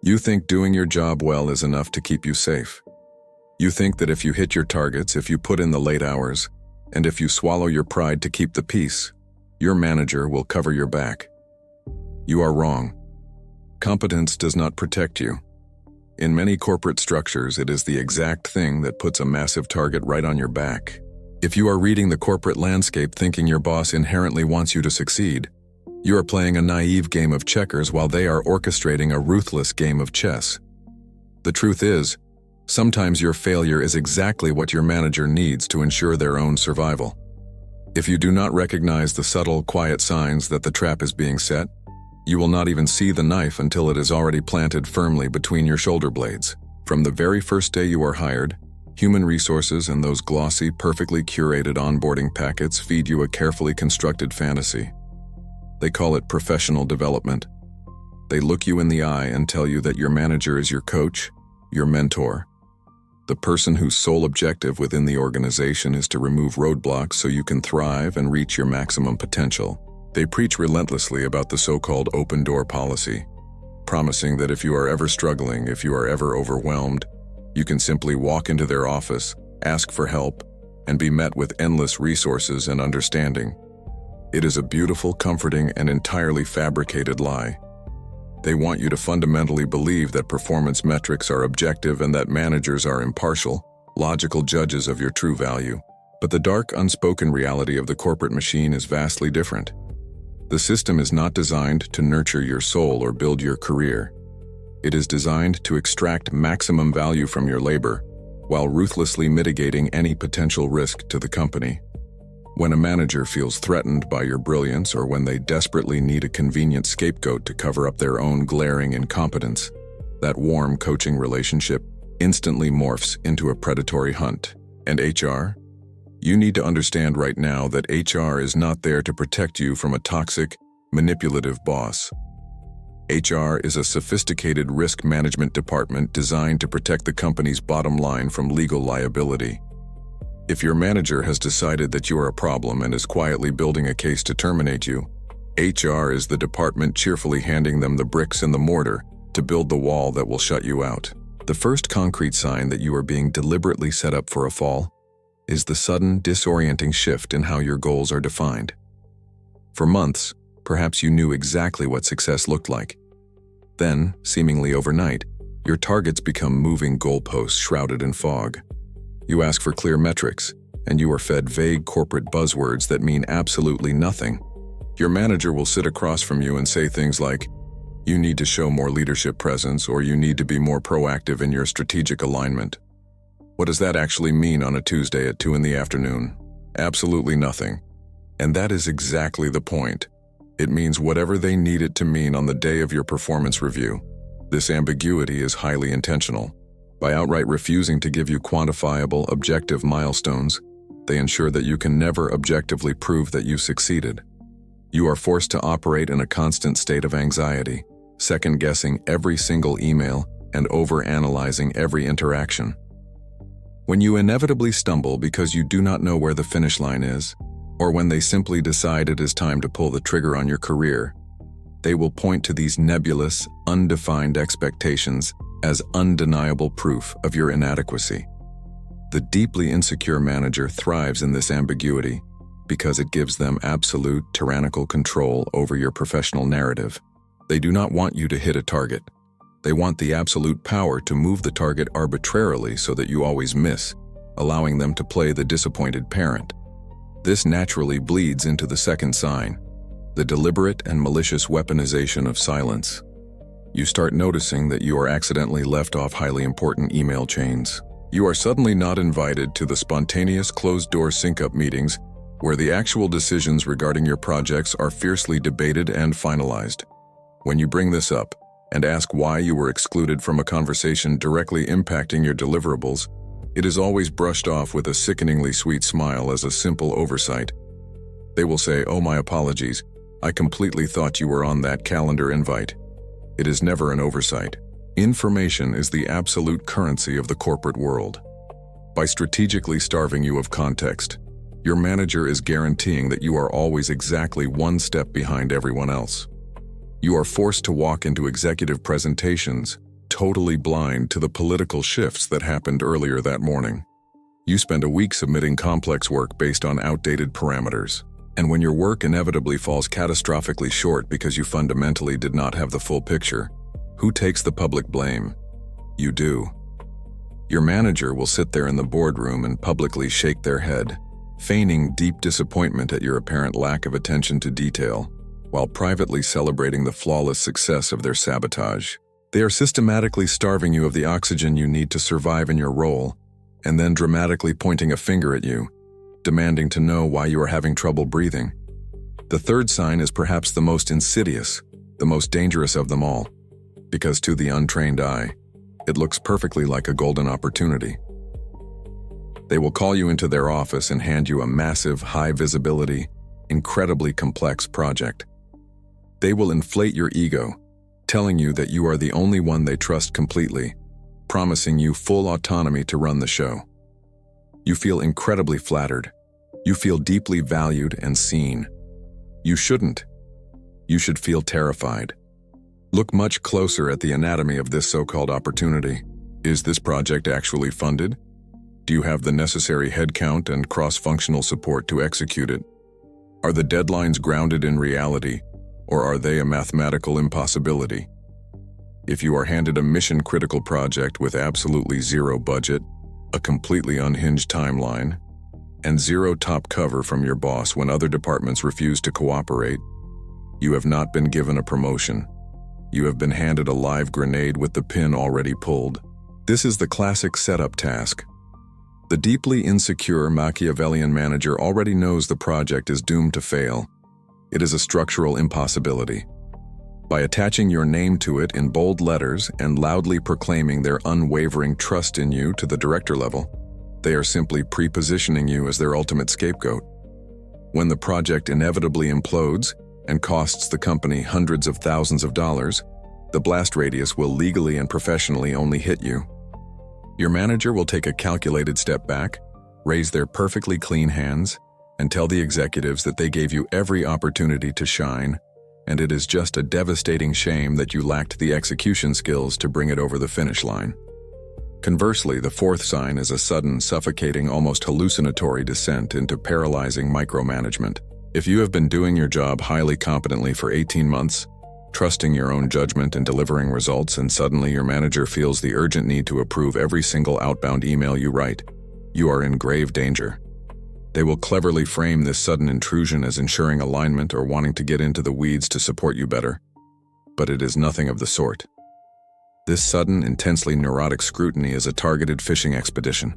You think doing your job well is enough to keep you safe. You think that if you hit your targets, if you put in the late hours, and if you swallow your pride to keep the peace, your manager will cover your back. You are wrong. Competence does not protect you. In many corporate structures, it is the exact thing that puts a massive target right on your back. If you are reading the corporate landscape thinking your boss inherently wants you to succeed, you are playing a naive game of checkers while they are orchestrating a ruthless game of chess. The truth is, sometimes your failure is exactly what your manager needs to ensure their own survival. If you do not recognize the subtle, quiet signs that the trap is being set, you will not even see the knife until it is already planted firmly between your shoulder blades. From the very first day you are hired, human resources and those glossy, perfectly curated onboarding packets feed you a carefully constructed fantasy. They call it professional development. They look you in the eye and tell you that your manager is your coach, your mentor, the person whose sole objective within the organization is to remove roadblocks so you can thrive and reach your maximum potential. They preach relentlessly about the so-called open door policy, promising that if you are ever struggling, if you are ever overwhelmed, you can simply walk into their office, ask for help, and be met with endless resources and understanding. It is a beautiful, comforting, and entirely fabricated lie. They want you to fundamentally believe that performance metrics are objective and that managers are impartial, logical judges of your true value. But the dark, unspoken reality of the corporate machine is vastly different. The system is not designed to nurture your soul or build your career. It is designed to extract maximum value from your labor, while ruthlessly mitigating any potential risk to the company. When a manager feels threatened by your brilliance or when they desperately need a convenient scapegoat to cover up their own glaring incompetence, that warm coaching relationship instantly morphs into a predatory hunt. And HR? You need to understand right now that HR is not there to protect you from a toxic, manipulative boss. HR is a sophisticated risk management department designed to protect the company's bottom line from legal liability. If your manager has decided that you are a problem and is quietly building a case to terminate you, HR is the department cheerfully handing them the bricks and the mortar to build the wall that will shut you out. The first concrete sign that you are being deliberately set up for a fall is the sudden, disorienting shift in how your goals are defined. For months, perhaps you knew exactly what success looked like. Then, seemingly overnight, your targets become moving goalposts shrouded in fog. You ask for clear metrics, and you are fed vague corporate buzzwords that mean absolutely nothing. Your manager will sit across from you and say things like, "You need to show more leadership presence," or "You need to be more proactive in your strategic alignment." What does that actually mean on a Tuesday at 2 in the afternoon? Absolutely nothing. And that is exactly the point. It means whatever they need it to mean on the day of your performance review. This ambiguity is highly intentional. By outright refusing to give you quantifiable, objective milestones, they ensure that you can never objectively prove that you succeeded. You are forced to operate in a constant state of anxiety, second-guessing every single email and overanalyzing every interaction. When you inevitably stumble because you do not know where the finish line is, or when they simply decide it is time to pull the trigger on your career, they will point to these nebulous, undefined expectations as undeniable proof of your inadequacy. The deeply insecure manager thrives in this ambiguity because it gives them absolute, tyrannical control over your professional narrative. They do not want you to hit a target. They want the absolute power to move the target arbitrarily so that you always miss, allowing them to play the disappointed parent. This naturally bleeds into the second sign, the deliberate and malicious weaponization of silence. You start noticing that you are accidentally left off highly important email chains. You are suddenly not invited to the spontaneous closed-door sync-up meetings where the actual decisions regarding your projects are fiercely debated and finalized. When you bring this up and ask why you were excluded from a conversation directly impacting your deliverables, it is always brushed off with a sickeningly sweet smile as a simple oversight. They will say, "Oh, my apologies. I completely thought you were on that calendar invite." It is never an oversight. Information is the absolute currency of the corporate world. By strategically starving you of context, your manager is guaranteeing that you are always exactly one step behind everyone else. You are forced to walk into executive presentations totally blind to the political shifts that happened earlier that morning. You spend a week submitting complex work based on outdated parameters. And when your work inevitably falls catastrophically short because you fundamentally did not have the full picture, who takes the public blame? You do. Your manager will sit there in the boardroom and publicly shake their head, feigning deep disappointment at your apparent lack of attention to detail, while privately celebrating the flawless success of their sabotage. They are systematically starving you of the oxygen you need to survive in your role, and then dramatically pointing a finger at you, demanding to know why you are having trouble breathing. The third sign is perhaps the most insidious, the most dangerous of them all, because to the untrained eye, it looks perfectly like a golden opportunity. They will call you into their office and hand you a massive, high-visibility, incredibly complex project. They will inflate your ego, telling you that you are the only one they trust completely, promising you full autonomy to run the show. You feel incredibly flattered. You feel deeply valued and seen. You shouldn't. You should feel terrified. Look much closer at the anatomy of this so-called opportunity. Is this project actually funded? Do you have the necessary headcount and cross-functional support to execute it? Are the deadlines grounded in reality, or are they a mathematical impossibility? If you are handed a mission-critical project with absolutely zero budget, a completely unhinged timeline, and zero top cover from your boss when other departments refuse to cooperate, you have not been given a promotion. You have been handed a live grenade with the pin already pulled. This is the classic setup task. The deeply insecure Machiavellian manager already knows the project is doomed to fail. It is a structural impossibility. By attaching your name to it in bold letters and loudly proclaiming their unwavering trust in you to the director level, they are simply pre-positioning you as their ultimate scapegoat. When the project inevitably implodes and costs the company hundreds of thousands of dollars, the blast radius will legally and professionally only hit you. Your manager will take a calculated step back, raise their perfectly clean hands, and tell the executives that they gave you every opportunity to shine, and it is just a devastating shame that you lacked the execution skills to bring it over the finish line. Conversely, the fourth sign is a sudden, suffocating, almost hallucinatory descent into paralyzing micromanagement. If you have been doing your job highly competently for 18 months, trusting your own judgment and delivering results, and suddenly your manager feels the urgent need to approve every single outbound email you write, you are in grave danger. They will cleverly frame this sudden intrusion as ensuring alignment or wanting to get into the weeds to support you better. But it is nothing of the sort. This sudden, intensely neurotic scrutiny is a targeted fishing expedition.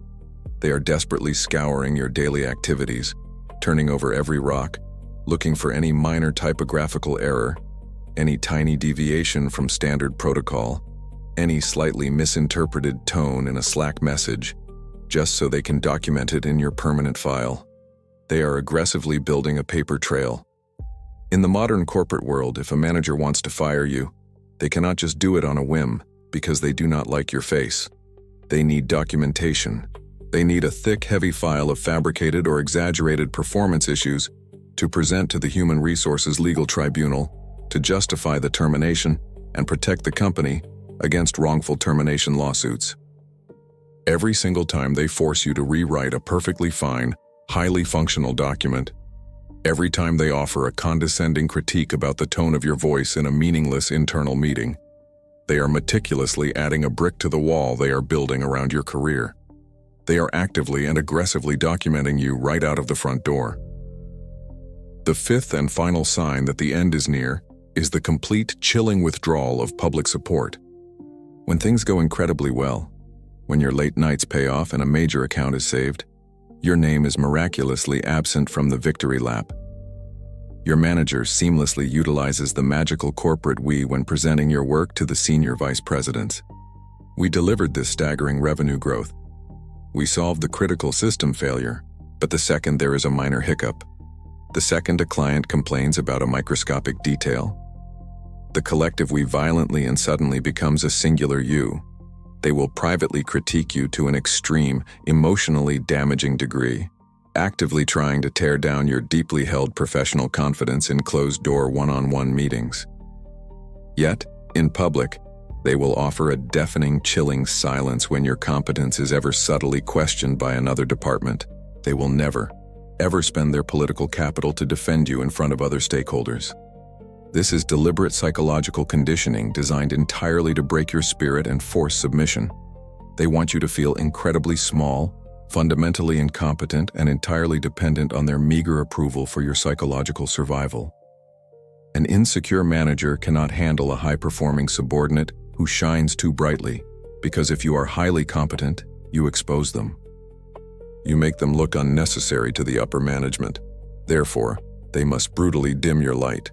They are desperately scouring your daily activities, turning over every rock, looking for any minor typographical error, any tiny deviation from standard protocol, any slightly misinterpreted tone in a Slack message, just so they can document it in your permanent file. They are aggressively building a paper trail. In the modern corporate world, if a manager wants to fire you, they cannot just do it on a whim because they do not like your face. They need documentation. They need a thick, heavy file of fabricated or exaggerated performance issues to present to the Human Resources Legal Tribunal to justify the termination and protect the company against wrongful termination lawsuits. Every single time they force you to rewrite a perfectly fine, highly functional document, every time they offer a condescending critique about the tone of your voice in a meaningless internal meeting, they are meticulously adding a brick to the wall they are building around your career. They are actively and aggressively documenting you right out of the front door. The fifth and final sign that the end is near is the complete, chilling withdrawal of public support. When things go incredibly well, when your late nights pay off and a major account is saved, your name is miraculously absent from the victory lap. Your manager seamlessly utilizes the magical corporate we when presenting your work to the senior vice presidents. We delivered this staggering revenue growth. We solved the critical system failure, but the second there is a minor hiccup, the second a client complains about a microscopic detail, the collective we violently and suddenly becomes a singular you. They will privately critique you to an extreme, emotionally damaging degree, actively trying to tear down your deeply held professional confidence in closed-door one-on-one meetings. Yet, in public, They will offer a deafening, chilling silence when your competence is ever subtly questioned by another department. They will never, ever spend their political capital to defend you in front of other stakeholders. This is deliberate psychological conditioning designed entirely to break your spirit and force submission. They want you to feel incredibly small, fundamentally incompetent, and entirely dependent on their meager approval for your psychological survival. An insecure manager cannot handle a high-performing subordinate who shines too brightly, because if you are highly competent, you expose them. You make them look unnecessary to the upper management. Therefore, they must brutally dim your light.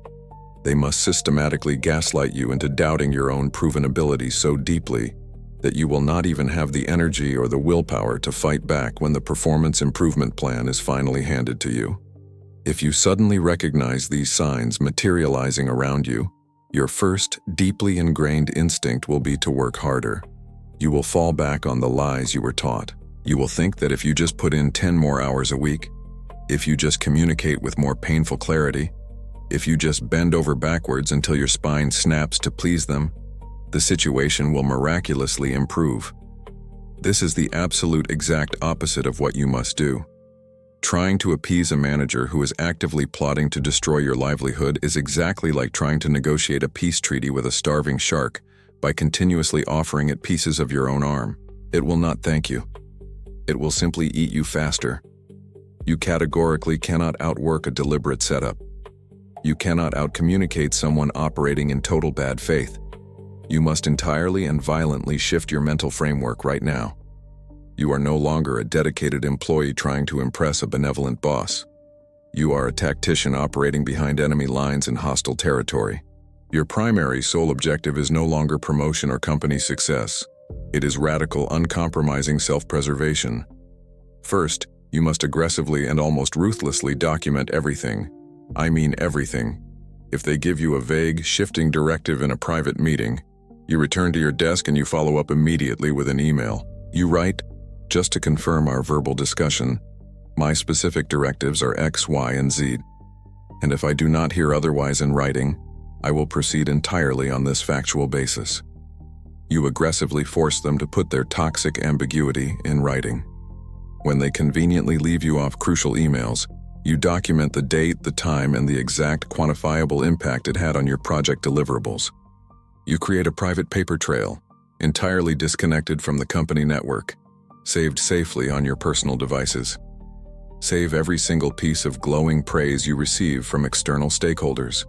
They must systematically gaslight you into doubting your own proven ability so deeply that you will not even have the energy or the willpower to fight back when the performance improvement plan is finally handed to you. If you suddenly recognize these signs materializing around you, your first, deeply ingrained instinct will be to work harder. You will fall back on the lies you were taught. You will think that if you just put in 10 more hours a week, if you just communicate with more painful clarity, if you just bend over backwards until your spine snaps to please them, the situation will miraculously improve. This is the absolute exact opposite of what you must do. Trying to appease a manager who is actively plotting to destroy your livelihood is exactly like trying to negotiate a peace treaty with a starving shark by continuously offering it pieces of your own arm. It will not thank you. It will simply eat you faster. You categorically cannot outwork a deliberate setup. You cannot outcommunicate someone operating in total bad faith. You must entirely and violently shift your mental framework right now. You are no longer a dedicated employee trying to impress a benevolent boss. You are a tactician operating behind enemy lines in hostile territory. Your primary sole objective is no longer promotion or company success. It is radical, uncompromising self-preservation. First, you must aggressively and almost ruthlessly document everything. I mean everything. If they give you a vague, shifting directive in a private meeting, you return to your desk and you follow up immediately with an email. You write, "Just to confirm our verbal discussion, my specific directives are X, Y, and Z. And if I do not hear otherwise in writing, I will proceed entirely on this factual basis." You aggressively force them to put their toxic ambiguity in writing. When they conveniently leave you off crucial emails, you document the date, the time, and the exact quantifiable impact it had on your project deliverables. You create a private paper trail, entirely disconnected from the company network, saved safely on your personal devices. Save every single piece of glowing praise you receive from external stakeholders.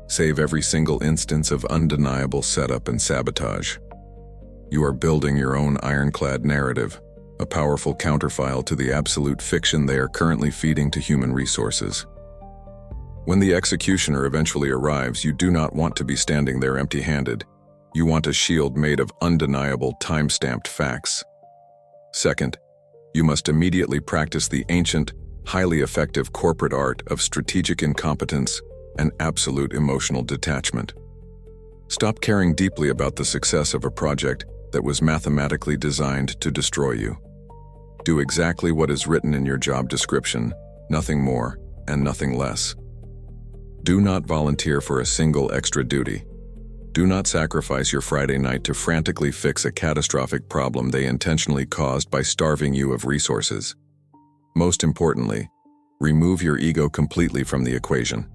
Save every single instance of undeniable setup and sabotage. You are building your own ironclad narrative, a powerful counterfile to the absolute fiction they are currently feeding to human resources. When the executioner eventually arrives, you do not want to be standing there empty-handed. You want a shield made of undeniable, time-stamped facts. Second, you must immediately practice the ancient, highly effective corporate art of strategic incompetence and absolute emotional detachment. Stop caring deeply about the success of a project that was mathematically designed to destroy you. Do exactly what is written in your job description, nothing more and nothing less. Do not volunteer for a single extra duty. Do not sacrifice your Friday night to frantically fix a catastrophic problem they intentionally caused by starving you of resources. Most importantly, remove your ego completely from the equation.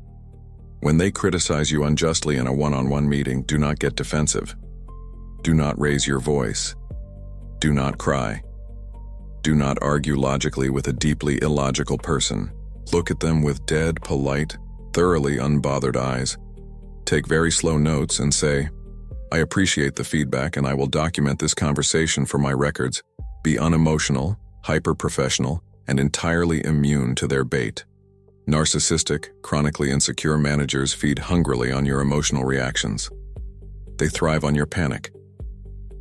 When they criticize you unjustly in a one-on-one meeting, do not get defensive. Do not raise your voice. Do not cry. Do not argue logically with a deeply illogical person. Look at them with dead, polite, thoroughly unbothered eyes. Take very slow notes and say, "I appreciate the feedback and I will document this conversation for my records." Be unemotional, hyper-professional, and entirely immune to their bait. Narcissistic, chronically insecure managers feed hungrily on your emotional reactions. They thrive on your panic.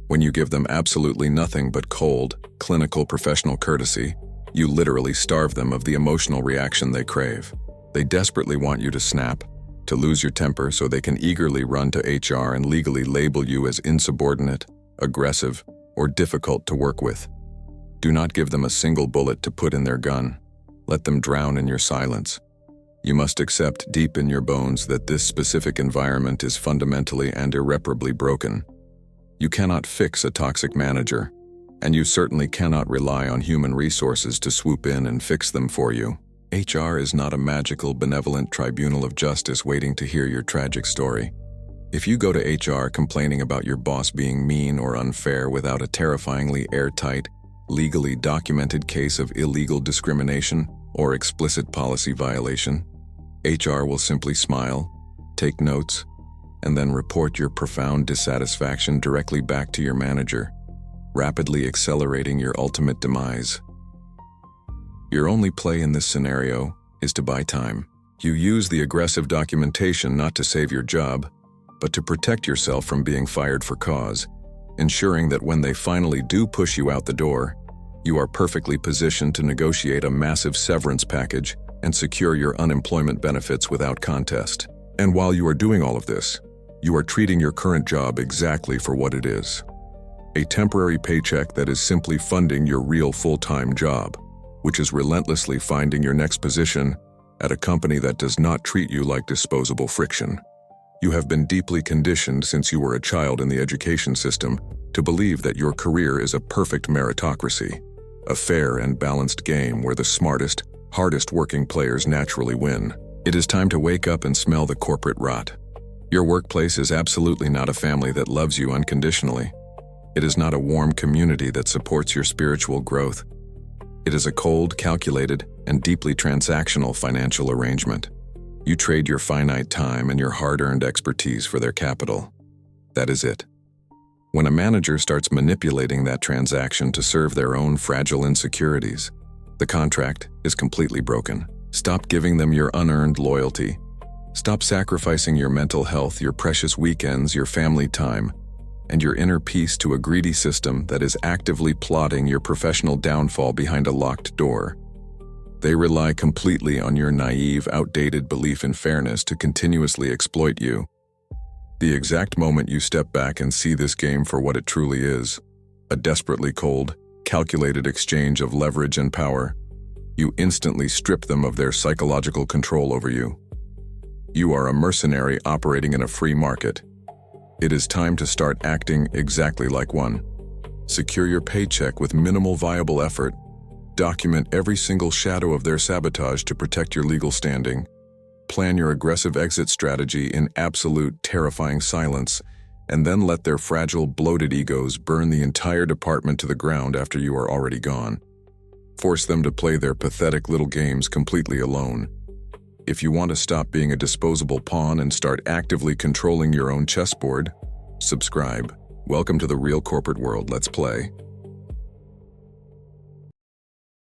When you give them absolutely nothing but cold, clinical professional courtesy, you literally starve them of the emotional reaction they crave. They desperately want you to snap, to lose your temper so they can eagerly run to HR and legally label you as insubordinate, aggressive, or difficult to work with. Do not give them a single bullet to put in their gun. Let them drown in your silence. You must accept deep in your bones that this specific environment is fundamentally and irreparably broken. You cannot fix a toxic manager, and you certainly cannot rely on human resources to swoop in and fix them for you. HR is not a magical, benevolent tribunal of justice waiting to hear your tragic story. If you go to HR complaining about your boss being mean or unfair without a terrifyingly airtight, legally documented case of illegal discrimination or explicit policy violation, HR will simply smile, take notes, and then report your profound dissatisfaction directly back to your manager, rapidly accelerating your ultimate demise. Your only play in this scenario is to buy time. You use the aggressive documentation not to save your job, but to protect yourself from being fired for cause, ensuring that when they finally do push you out the door, you are perfectly positioned to negotiate a massive severance package and secure your unemployment benefits without contest. And while you are doing all of this, you are treating your current job exactly for what it is: a temporary paycheck that is simply funding your real full-time job, which is relentlessly finding your next position at a company that does not treat you like disposable friction. You have been deeply conditioned since you were a child in the education system to believe that your career is a perfect meritocracy, a fair and balanced game where the smartest, hardest working players naturally win. It is time to wake up and smell the corporate rot. Your workplace is absolutely not a family that loves you unconditionally. It is not a warm community that supports your spiritual growth. It is a cold, calculated, and deeply transactional financial arrangement. You trade your finite time and your hard-earned expertise for their capital. That is it. When a manager starts manipulating that transaction to serve their own fragile insecurities, the contract is completely broken. Stop giving them your unearned loyalty. Stop sacrificing your mental health, your precious weekends, your family time, and your inner peace to a greedy system that is actively plotting your professional downfall behind a locked door. They rely completely on your naive, outdated belief in fairness to continuously exploit you. The exact moment you step back and see this game for what it truly is, a desperately cold, calculated exchange of leverage and power, you instantly strip them of their psychological control over you. You are a mercenary operating in a free market. It is time to start acting exactly like one. Secure your paycheck with minimal viable effort. Document every single shadow of their sabotage to protect your legal standing. Plan your aggressive exit strategy in absolute, terrifying silence, and then let their fragile, bloated egos burn the entire department to the ground after you are already gone. Force them to play their pathetic little games completely alone. If you want to stop being a disposable pawn and start actively controlling your own chessboard, subscribe. Welcome to the real corporate world. Let's play.